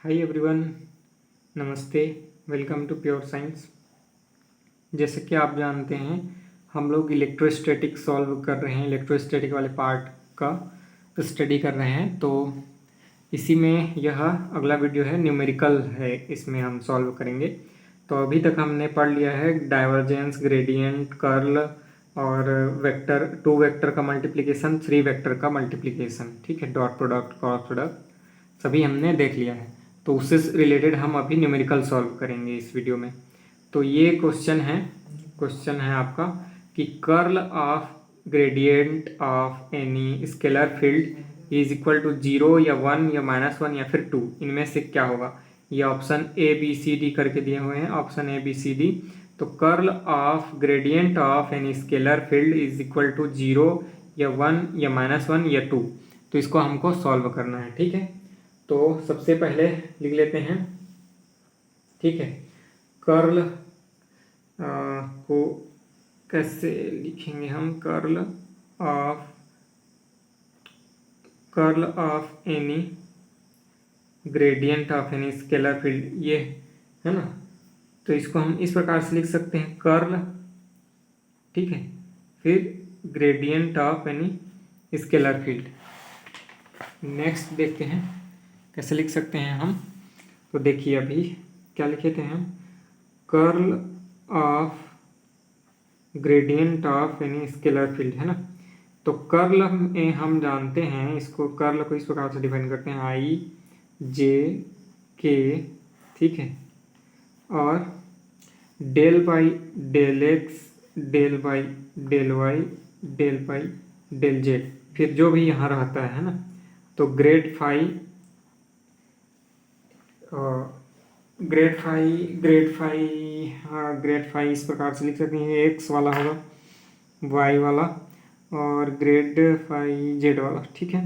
हाय everyone, नमस्ते। Welcome to pure science. जैसे कि आप जानते हैं, हम लोग इलेक्ट्रोस्टैटिक सॉल्व कर रहे हैं, इलेक्ट्रोस्टैटिक वाले पार्ट का स्टडी कर रहे हैं। तो इसी में यह अगला वीडियो है, न्यूमेरिकल है, इसमें हम सॉल्व करेंगे। तो अभी तक हमने पढ़ लिया है डाइवर्जेंस, ग्रेडियंट, कर्ल और वेक्टर, 2 वेक्टर का मल्टीप्लिकेशन, 3 वेक्टर का मल्टीप्लिकेशन। ठीक है, डॉट प्रोडक्ट, क्रॉस प्रोडक्ट सभी हमने देख लिया है। तो उससे रिलेटेड हम अभी न्यूमेरिकल सॉल्व करेंगे इस वीडियो में। तो ये क्वेश्चन है आपका कि curl of gradient of any scalar field is equal to 0 या 1 या -1 या फिर 2, इनमें से क्या होगा। ये option A B C D करके दिए हुए हैं, option A B C D। तो curl of gradient of any scalar field is equal to 0 या 1 या -1 या 2। तो इसको हमको सॉल्व करना है। ठीक है, तो सबसे पहले लिख लेते हैं। ठीक है, कर्ल को कैसे लिखेंगे हम। Curl of any gradient of any scalar field, ये है ना। तो इसको हम इस प्रकार से लिख सकते हैं, कर्ल, ठीक है, फिर gradient of any scalar field. Next देखते हैं कैसे लिख सकते हैं हम। तो देखिए, अभी क्या लिखे थे हम, curl of gradient of any scalar field, है ना। तो कर्ल में हम जानते हैं, इसको कर्ल को इस प्रकार से डिफाइन करते हैं, आई जे के, ठीक है, और del by del X, del by del Y, del by del Z, फिर जो भी यहाँ रहता है ना। तो ग्रेड फाई इस प्रकार से लिख सकते हैं, एक्स वाला होगा, वाई वाला, और ग्रेड फाई जेड वाला। ठीक है,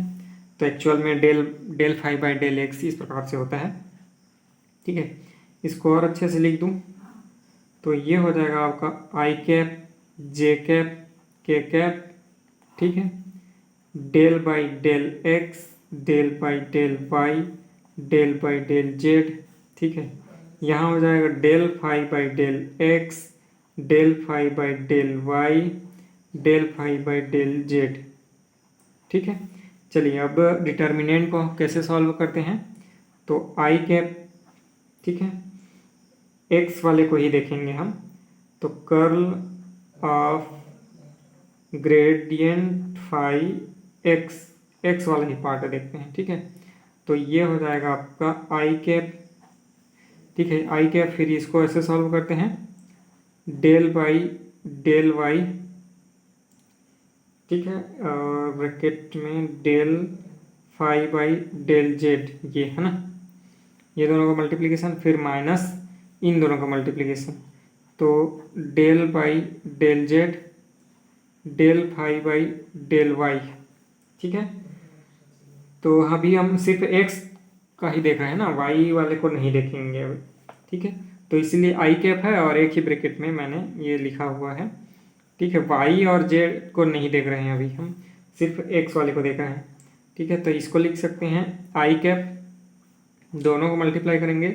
तो एक्चुअल में del phi by del X इस प्रकार से होता है। ठीक है, इसको और अच्छे से लिख दूं तो ये हो जाएगा आपका I cap, J cap, K cap, ठीक है, del by del X, del by del Y, del by del Z. ठीक है, यहाँ हो जाएगा del phi by del X, del phi by del Y, del phi by del Z. ठीक है, चलिए अब डिटर्मिनेंट को कैसे सॉल्व करते हैं। तो आई कैप, ठीक है, एक्स वाले को ही देखेंगे हम। तो curl of gradient phi X, X वाला ही पार्ट देखते हैं। ठीक है, तो ये हो जाएगा आपका आई कैप। ठीक है, आई कैप, फिर इसको ऐसे सॉल्व करते हैं, डेल बाई डेल वाई, ठीक है, ब्रैकेट में del phi by del Z, ये है ना, ये दोनों का मल्टीप्लिकेशन, फिर माइनस इन दोनों का मल्टीप्लिकेशन। तो del by del Z, del phi by del Y. ठीक है, तो अभी हम सिर्फ एक्स का ही देख रहे हैं ना, वाई वाले को नहीं देखेंगे अभी। ठीक है, तो इसलिए आई कैप है और एक ही ब्रैकेट में मैंने ये लिखा हुआ है। ठीक है, वाई और जेड को नहीं देख रहे हैं अभी, हम सिर्फ एक्स वाले को देख रहे हैं। ठीक है, तो इसको लिख सकते हैं आई कैप, दोनों को मल्टीप्लाई करेंगे,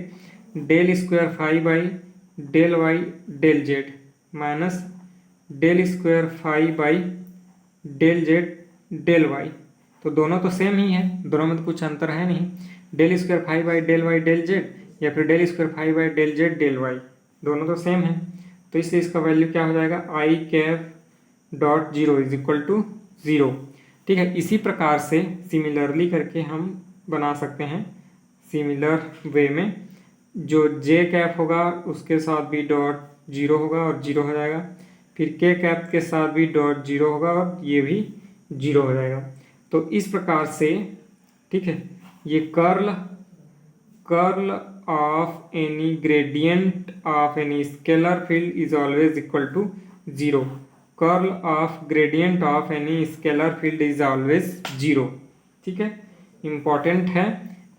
del square phi by del Y del Z, minus del square phi by del Z del Y. तो दोनों तो सेम ही है, दोनों में तो कुछ अंतर है नहीं। Del square phi by del Y del Z या फिर del square phi by del Z del Y, दोनों तो सेम है। तो इसलिए इसका वैल्यू क्या हो जाएगा, I cap dot zero is equal to 0। ठीक है, इसी प्रकार से सिमिलरली करके हम बना सकते हैं, सिमिलर वे में, जो जे कैप होगा उसके साथ भी डॉट 0 होगा और 0 हो जाएगा, फिर के कैप के साथ भी डॉट 0 होगा और ये भी 0 हो जाएगा। तो इस प्रकार से, ठीक है, ये curl of any gradient of any scalar field is always equal to 0। Curl of gradient of any scalar field is always 0। ठीक है, इंपॉर्टेंट है,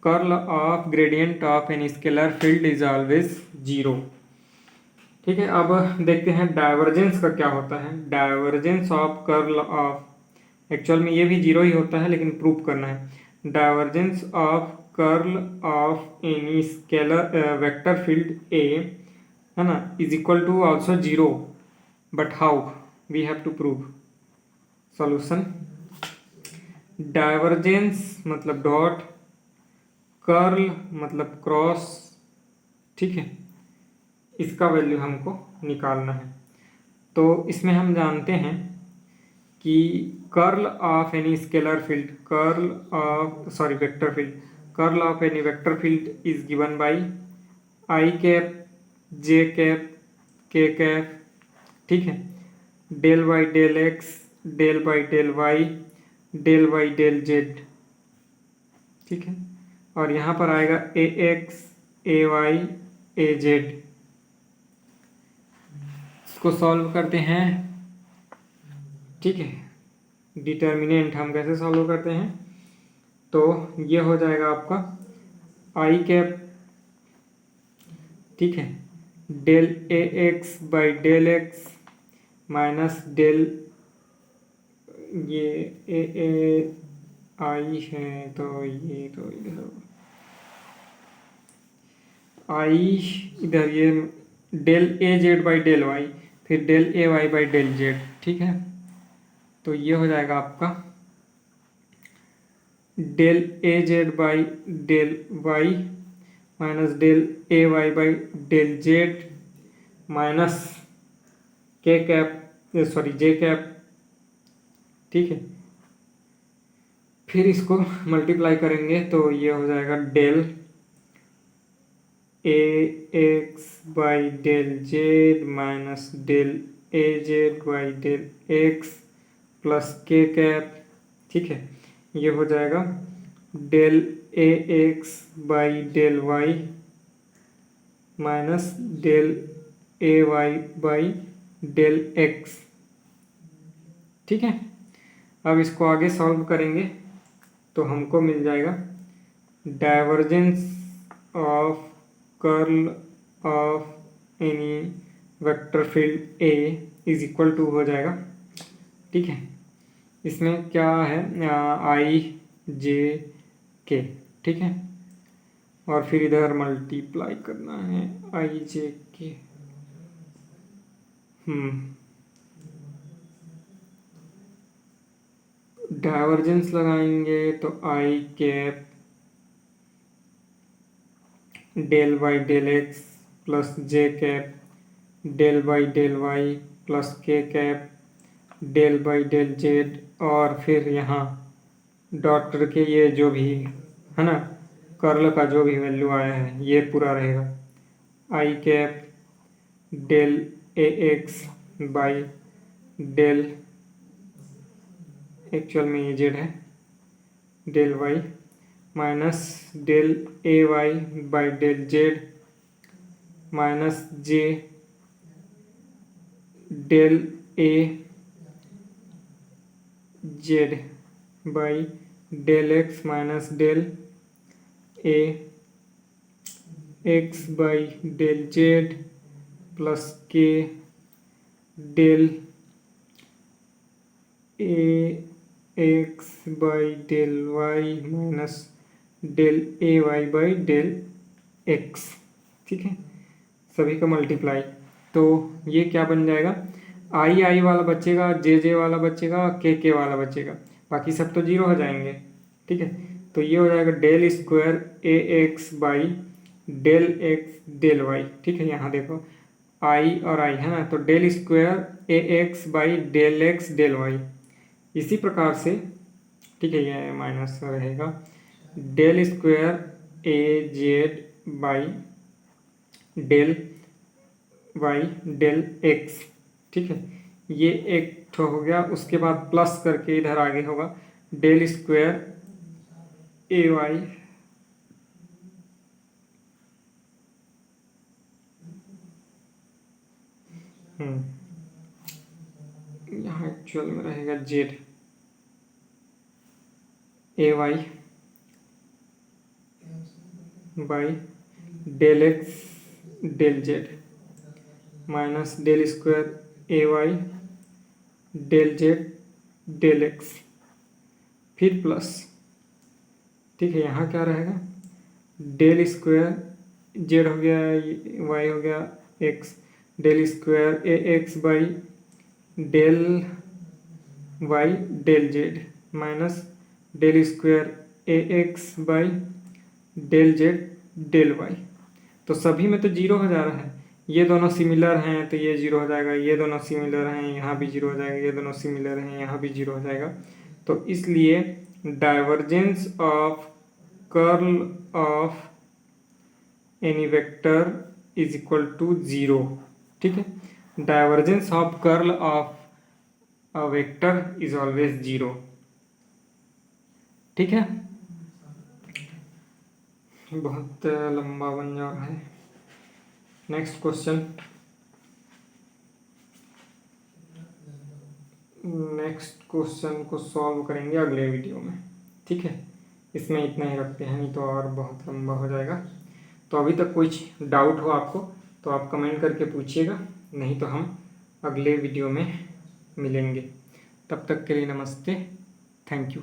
curl of gradient of any scalar field is always 0। ठीक है, अब देखते हैं divergence का क्या होता है। Divergence of curl of, actual में ये भी 0 ही होता है लेकिन प्रूफ करना है। Divergence of curl of any scalar vector field A, है ना, is equal to also zero, but how we have to prove. Solution, divergence मतलब डॉट, कर्ल मतलब क्रॉस, ठीक है, इसका वैल्यू हमको निकालना है। तो इसमें हम जानते हैं कि curl of any scalar field, curl of sorry vector field, curl of any vector field is given by I cap, J cap, K cap, ठीक है, del Y del X, del by del Y, del Y del Z, ठीक है, और यहाँ पर आएगा A X, A Y, A Z. इसको solve करते हैं, ठीक है। डिटर्मिनेंट हम कैसे सॉल्व करते हैं, तो ये हो जाएगा आपका आई कैप, ठीक है, del A X by del X minus del, ये ए आई है तो ये तो इधर आई, इधर ये del A Z by del Y, फिर del A Y by del Z, ठीक है। तो ये हो जाएगा आपका del A Z by del Y minus del A Y by del Z minus K cap sorry J cap, ठीक है। फिर इसको मल्टीप्लाई करेंगे तो ये हो जाएगा del A X by del Z minus del A Z by del X plus K cap, ठीक है। ये हो जाएगा del A X by del Y minus del A Y by del X, ठीक है। अब इसको आगे सॉल्व करेंगे तो हमको मिल जाएगा divergence of curl of any vector field A is equal to हो जाएगा, ठीक है। इसमें क्या है, आई जे के, ठीक है, और फिर इधर मल्टीप्लाई करना है आई जे के, डाइवर्जेंस लगाएंगे तो I cap del by del X plus J cap del by del Y plus K cap del by del Z, और फिर यहाँ डॉट करके ये जो भी है ना कर्ल का जो भी वैल्यू आया है ये पूरा रहेगा I cap del A X by del, actual में ये जेड है, del Y minus del A Y by del Z minus J del A Z by del X minus del A X by del Z plus K del A X by del Y minus del A Y by del X, ठीक है, सभी का multiply. तो ये क्या बन जाएगा, आई आई वाला बचेगा, जे जे वाला बचेगा, के वाला बचेगा, बाकी सब तो जीरो हो जाएंगे, ठीक है। तो ये हो जाएगा del square A X by del X del Y, ठीक है। यहाँ देखो आई और आई है ना, तो del square A X by del X del Y, इसी प्रकार से, ठीक है, ये माइनस रहेगा del square A Z by del Y del X, ठीक है। ये एक तो हो गया, उसके बाद प्लस करके इधर आगे होगा डेल स्क्वायर ए वाई यहाँ एक्चुअल में रहेगा Z A Y by del X del Z minus del square A Y del Z del X, फिर प्लस, ठीक है। यहाँ क्या रहेगा डेल स्क्वायर जेड हो गया, वाई हो गया X, del square A X by del Y del Z minus del square A X by del Z del Y. तो सभी में तो जीरो हो जा रहा है, ये दोनों सिमिलर हैं तो ये जीरो हो जाएगा, ये दोनों सिमिलर हैं यहाँ भी जीरो हो जाएगा, ये दोनों सिमिलर हैं यहाँ भी जीरो हो जाएगा। तो इसलिए divergence of curl of any vector is equal to zero. ठीक है, divergence of curl of a vector is always zero. ठीक है, बहुत लंबा बन जा रहा है। नेक्स्ट क्वेश्चन, नेक्स्ट क्वेश्चन को सॉल्व करेंगे अगले वीडियो में। ठीक है, इसमें इतना ही रखते हैं, नहीं तो और बहुत लंबा हो जाएगा। तो अभी तक कुछ डाउट हो आपको तो आप कमेंट करके पूछिएगा, नहीं तो हम अगले वीडियो में मिलेंगे। तब तक के लिए नमस्ते, थैंक यू।